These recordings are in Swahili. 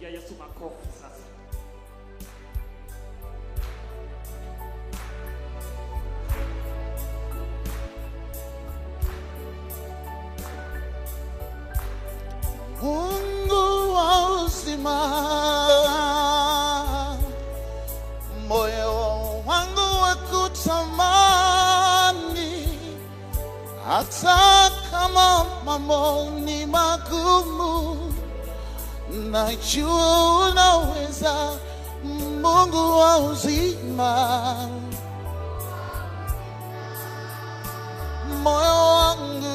Pigia Yesu makofi sasa. Mungu wa uzima, moyo wangu wakutamani, hata kama mambo ni magumu, najua unaweza. Mungu wa uzima, moyo wangu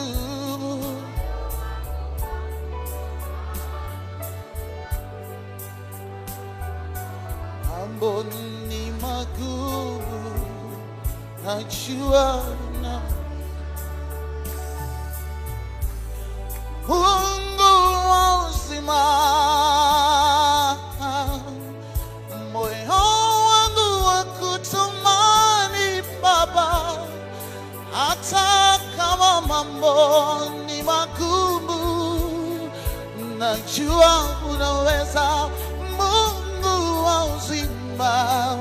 mambo ni magumu, najua na Mungu wa uzima, moyo wangu wakutamani Baba, hata kama mambo ni magumu, najua unaweza. Mungu wa uzima,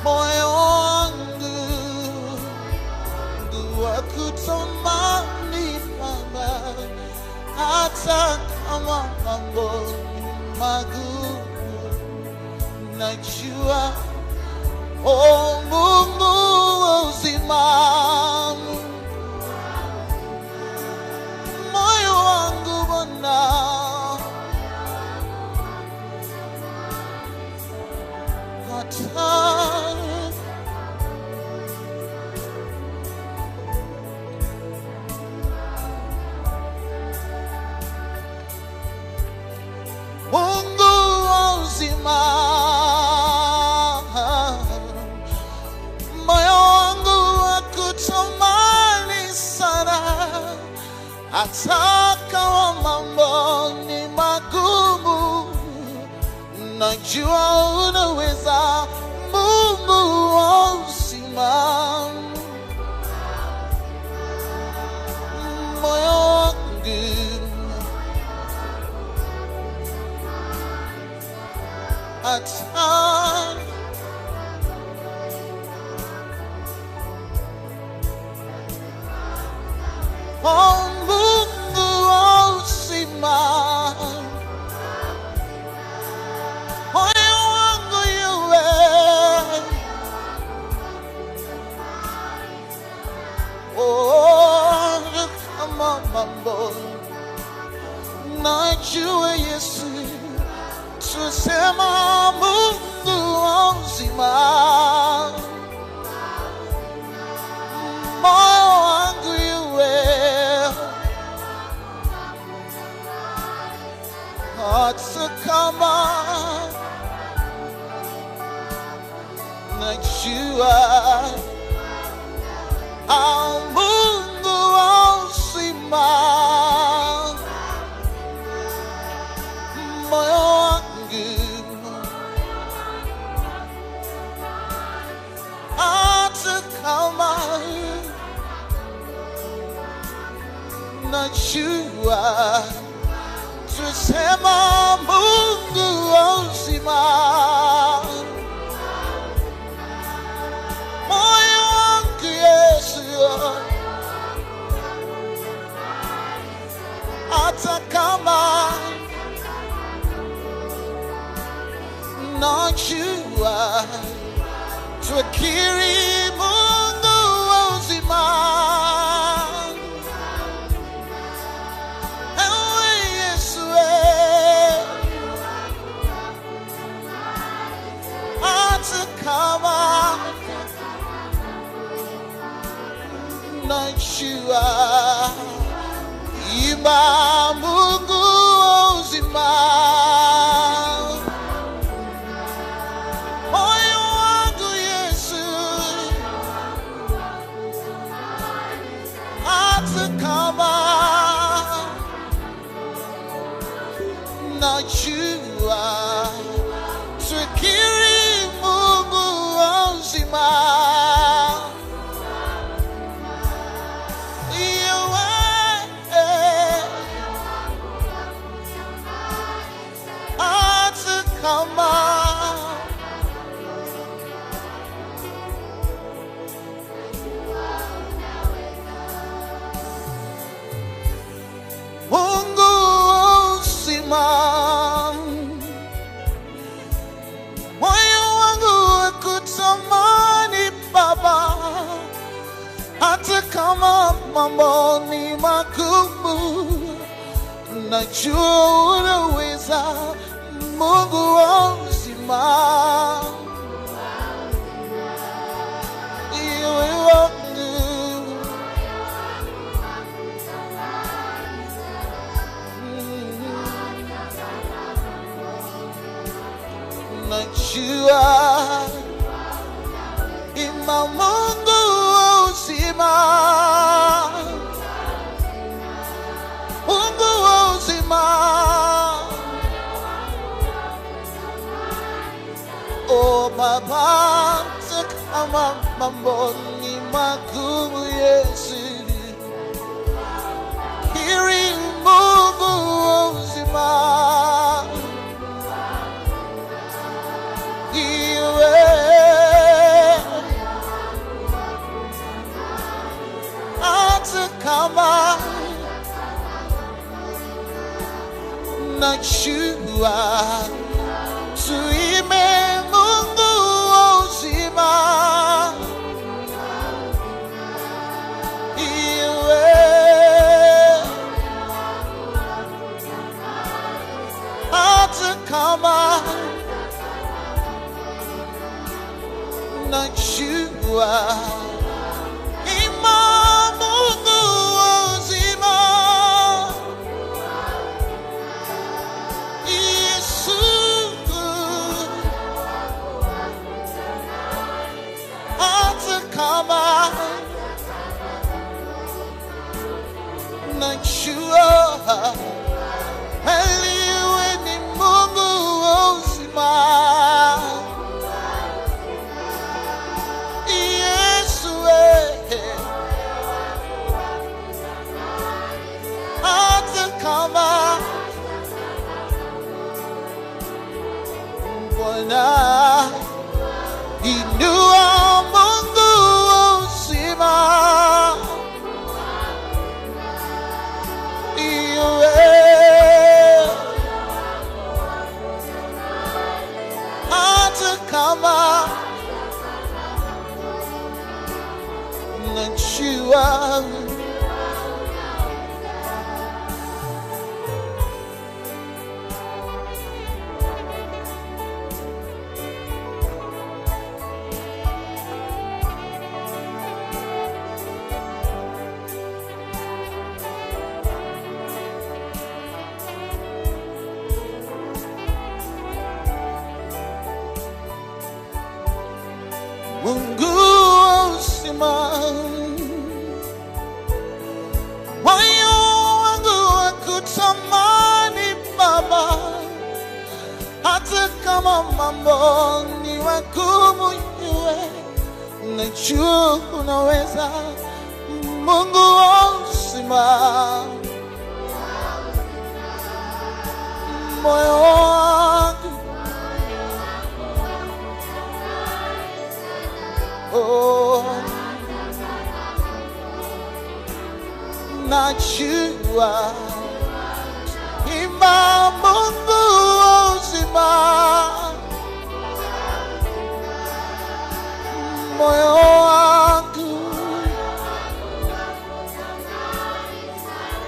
moyo wangu wakutamani Baba, hata kama mambo ni magumu, najua. Oh, Mungu wa uzima, moyo wangu Bwana, hata Mungu wa uzima, moyo wangu wakutamani sana, hata kama mambo ni magumu, najua unaweza. Mungu wa uzima, moyo wangu hata oh, Mungu wa uzima, moyo wangu yue oh, kama mambo najua Yesu, tusema Mungu wa uzima, moyo wangu yue hata kama najua. Mungu wa uzima, moyo wangu hata kama najua, tusema Mungu wa uzima, moyo wangu Yesu, hata kama najua, tukiri Mungu wa uzima, ewe Yesu, hata kama najua. Imba Mungu wa uzima, moyo wangu Yesu, hata kama najua, tukiri Mungu wa uzima, mambo ni magumu, najua unaweza, Mungu wa uzima. Iwe wangu, najua ima Mungu wa uzima, Mungu wa uzima. Oh Baba, kama mambo ni magumu Yesu, heri Mungu wa uzima. Iwe hata kama najua tuime Mungu wa uzima. Iwe hata kama najua ima Mungu wa uzima. Yesu, hata kama najua aliwe ni Mungu wa uzima. Bwana, inua Mungu wa uzima. Iwe hata kama najua Mungu wa uzima. Moyo wangu wakutamani Baba, hata kama mambo ni magumu, iwe najua unaweza, Mungu wa uzima. Moyo wangu, oh, najua ima Mungu wa uzima. Moyo wangu,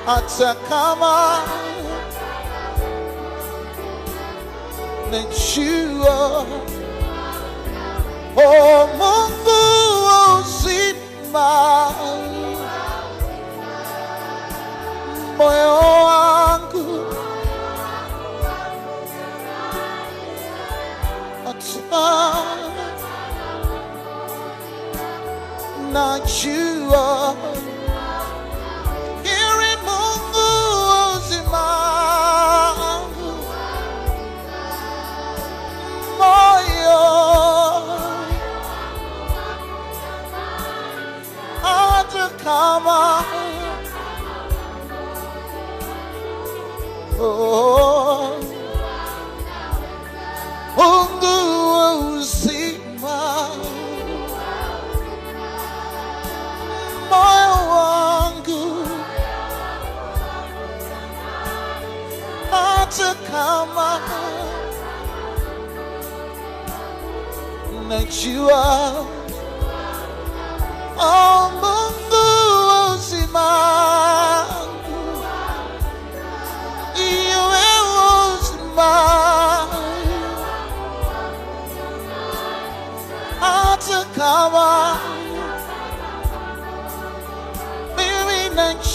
hata kama najua, oh Mungu wa uzima. Moyo wangu, hata najua heri Mungu wa uzima. Moyo, hata kama oh, Mungu wa uzima. Moyo wangu, hata kama najua, oh Mungu wa uzima.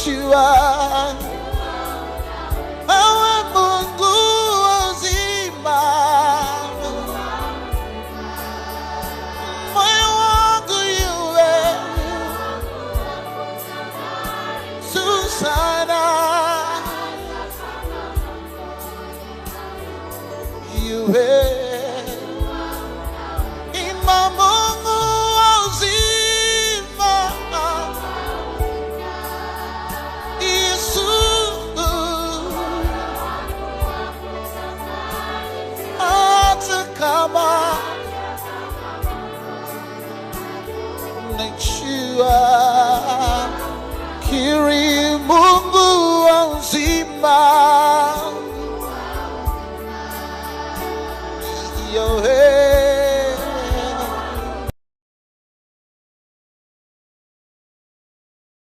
najua wewe Mungu uzima, moyo wangu yue Susana, yue ima Mungu uzima, Yesu hata kama najua kiri Mungu uzima.